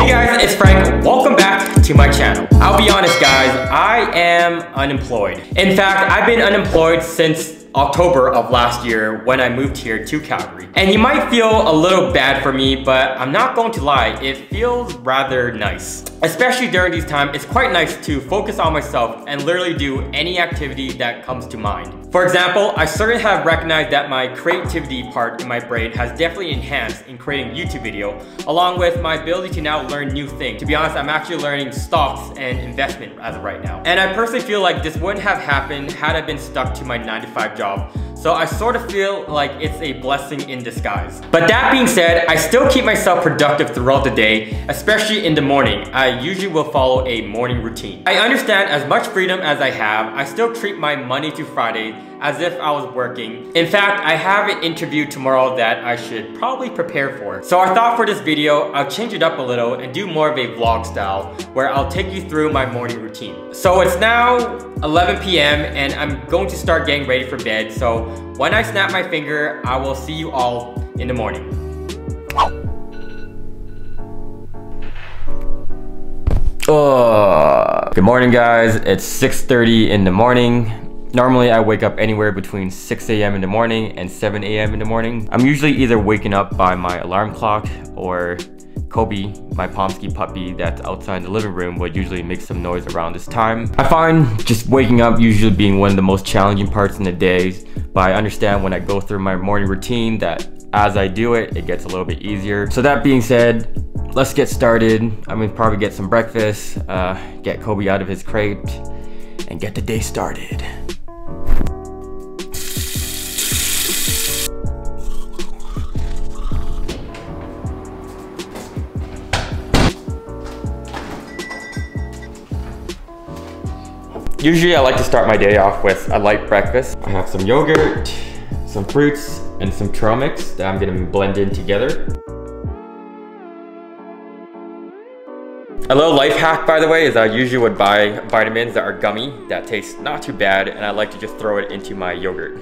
Hey guys, it's Frank. Welcome back to my channel. I'll be honest guys, I am unemployed. In fact, I've been unemployed since October of last year when I moved here to Calgary. And you might feel a little bad for me, but I'm not going to lie, it feels rather nice. Especially during these times, it's quite nice to focus on myself and literally do any activity that comes to mind. For example, I certainly have recognized that my creativity part in my brain has definitely enhanced in creating YouTube video, along with my ability to now learn new things. To be honest, I'm actually learning stocks and investment as of right now. And I personally feel like this wouldn't have happened had I been stuck to my 9-to-5 job. So I sort of feel like it's a blessing in disguise. But that being said, I still keep myself productive throughout the day, especially in the morning. I usually will follow a morning routine. I understand as much freedom as I have, I still treat my Monday to Friday as if I was working. In fact, I have an interview tomorrow that I should probably prepare for. So I thought for this video, I'll change it up a little and do more of a vlog style where I'll take you through my morning routine. So it's now 11 p.m. and I'm going to start getting ready for bed. So when I snap my finger, I will see you all in the morning. Good morning guys, it's 6:30 in the morning. Normally I wake up anywhere between 6 a.m. in the morning and 7 a.m. in the morning. I'm usually either waking up by my alarm clock or Kobe, my Pomsky puppy that's outside the living room, would usually make some noise around this time. I find just waking up usually being one of the most challenging parts in the day, but I understand when I go through my morning routine that as I do it, it gets a little bit easier. So that being said, let's get started. I'm gonna probably get some breakfast, get Kobe out of his crate, and get the day started. Usually I like to start my day off with a light breakfast. I have some yogurt, some fruits, and some trail mix that I'm gonna blend in together. A little life hack, by the way, is I usually would buy vitamins that are gummy that taste not too bad, and I like to just throw it into my yogurt.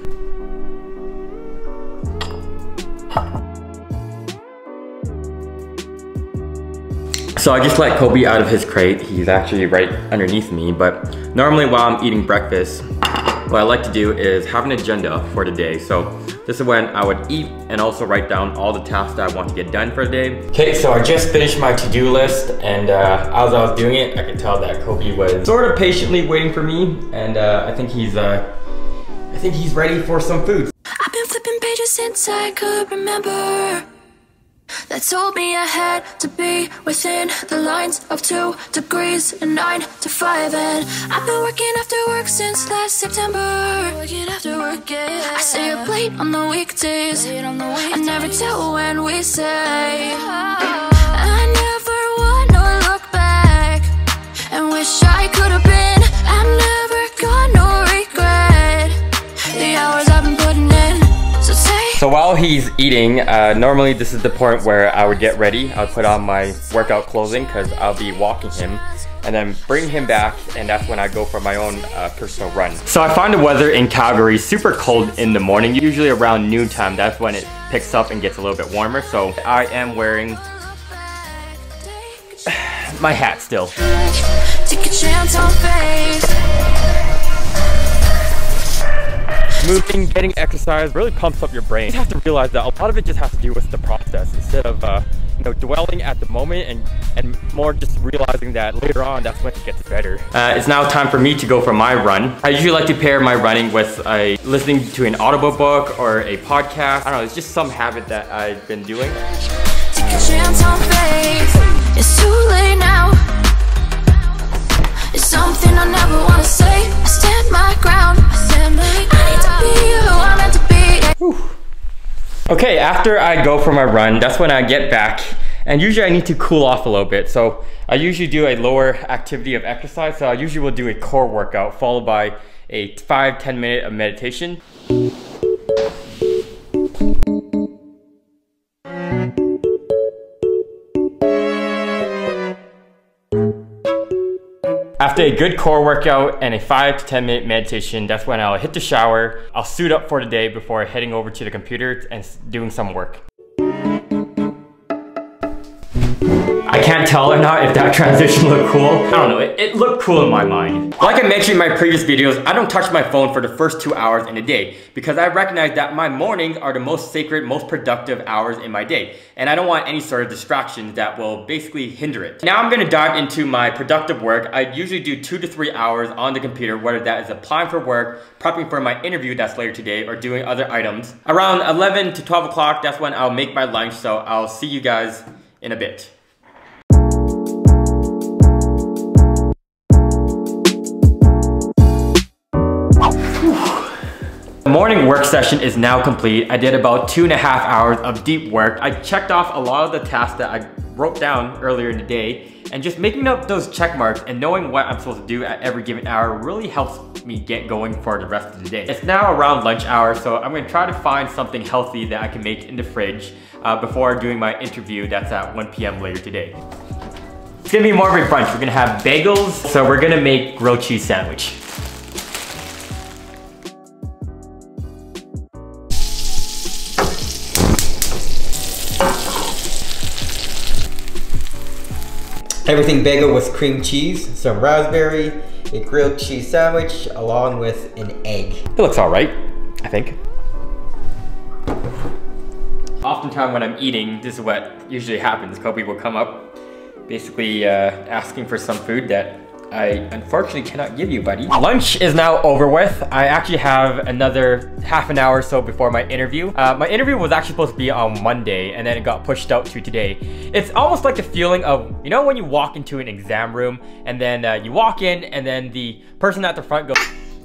So I just let Kobe out of his crate. He's actually right underneath me, but normally while I'm eating breakfast, what I like to do is have an agenda for the day. So this is when I would eat and also write down all the tasks that I want to get done for the day. Okay, so I just finished my to-do list, and as I was doing it, I could tell that Kobe was sort of patiently waiting for me, and I think he's ready for some food. I've been flipping pages since I could remember. That told me I had to be within the lines of 2 degrees and 9 to 5. And I've been working after work since last September. Working after work, yeah. I stay up late on the weekdays. I never tell when we say. I never wanna look back and wish I could have been. I've never got no regret. The hours I've been putting in. So while he's eating, normally this is the point where I would get ready. I would put on my workout clothing because I'll be walking him, and then bring him back, and that's when I go for my own personal run. So I find the weather in Calgary super cold in the morning. Usually around noontime, that's when it picks up and gets a little bit warmer. So I am wearing my hat still. Take a chance on faith. Moving, getting exercise really pumps up your brain. You have to realize that a lot of it just has to do with the process instead of you know, dwelling at the moment and more just realizing that later on that's when it gets better. It's now time for me to go for my run. I usually like to pair my running with listening to an audible book or a podcast. I don't know, it's just some habit that I've been doing. Take a chance on faith. It's too late now. It's something I never wanna say. I stand my ground. Okay, after I go for my run, that's when I get back, and usually I need to cool off a little bit. So I usually do a lower activity of exercise. So I usually will do a core workout followed by a 5-10 minute of meditation. After a good core workout and a 5 to 10 minute meditation, that's when I'll hit the shower. I'll suit up for the day before heading over to the computer and doing some work. I can't tell or not if that transition looked cool. I don't know, it looked cool in my mind. Like I mentioned in my previous videos, I don't touch my phone for the first 2 hours in a day because I recognize that my mornings are the most sacred, most productive hours in my day. And I don't want any sort of distractions that will basically hinder it. Now I'm gonna dive into my productive work. I usually do 2 to 3 hours on the computer, whether that is applying for work, prepping for my interview that's later today, or doing other items. Around 11 to 12 o'clock, that's when I'll make my lunch, so I'll see you guys in a bit. The morning work session is now complete. I did about 2.5 hours of deep work. I checked off a lot of the tasks that I wrote down earlier in the day, and just making up those check marks and knowing what I'm supposed to do at every given hour really helps me get going for the rest of the day. It's now around lunch hour, so I'm gonna try to find something healthy that I can make in the fridge before doing my interview that's at 1 p.m. later today. It's gonna be more of a brunch. We're gonna have bagels, so we're gonna make grilled cheese sandwich. Everything bagel with cream cheese, some raspberry, a grilled cheese sandwich, along with an egg. It looks all right, I think. Oftentimes when I'm eating, this is what usually happens. Kobe will come up basically asking for some food that I unfortunately cannot give you, buddy. Lunch is now over with. I actually have another half an hour or so before my interview. My interview was actually supposed to be on Monday, and then it got pushed out to today. It's almost like the feeling of, you know, when you walk into an exam room, and then you walk in, and then the person at the front goes,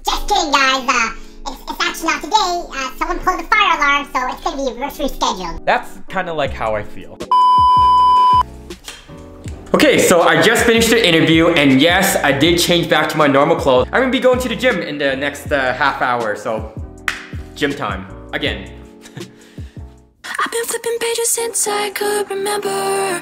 "Just kidding, guys. It's actually not today. Someone pulled the fire alarm, so it's gonna be rescheduled." That's kind of like how I feel. Okay, so I just finished the interview, and yes, I did change back to my normal clothes. I'm gonna be going to the gym in the next half hour, so gym time, again. I've been flipping pages since I could remember.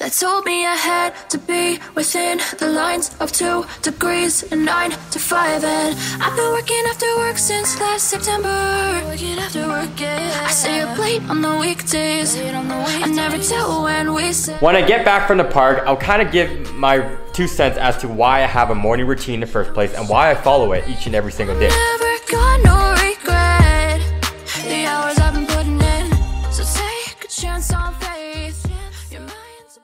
That told me I had to be within the lines of 2 degrees and 9 to 5. And I've been working after work since last September. Working after work, yeah. I stay up late on the weekdays. I never tell when we say. When I get back from the park, I'll kind of give my 2 cents as to why I have a morning routine in the first place and why I follow it each and every single day. Never got no regret. The hours I've been putting in. So take a chance on faith. Your mind's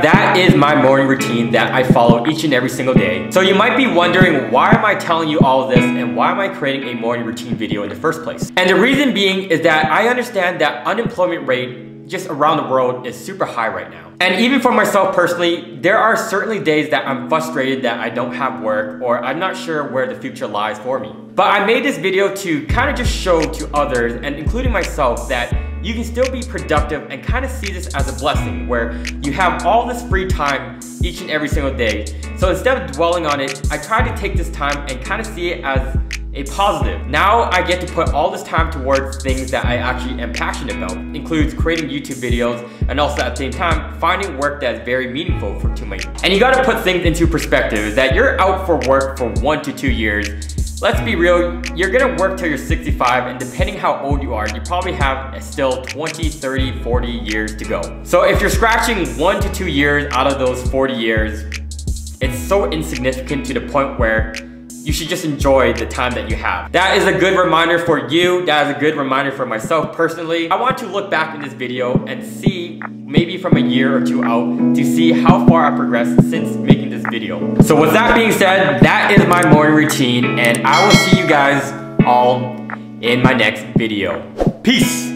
That is my morning routine that I follow each and every single day. So you might be wondering, why am I telling you all of this and why am I creating a morning routine video in the first place? And the reason being is that I understand that unemployment rate just around the world is super high right now. And even for myself personally, there are certainly days that I'm frustrated that I don't have work or I'm not sure where the future lies for me. But I made this video to kind of just show to others, and including myself, that you can still be productive and kind of see this as a blessing where you have all this free time each and every single day. So instead of dwelling on it, I try to take this time and kind of see it as a positive. Now I get to put all this time towards things that I actually am passionate about. Includes creating YouTube videos and also at the same time finding work that is very meaningful to me. And you gotta put things into perspective that you're out for work for 1 to 2 years. Let's be real, you're gonna work till you're 65, and depending how old you are, you probably have still 20, 30, 40 years to go. So if you're scratching 1 to 2 years out of those 40 years, it's so insignificant to the point where you should just enjoy the time that you have. That is a good reminder for you. That is a good reminder for myself personally. I want to look back in this video and see, maybe from a year or 2 out, to see how far I progressed since making this video. So with that being said, that is my morning routine, and I will see you guys all in my next video. Peace.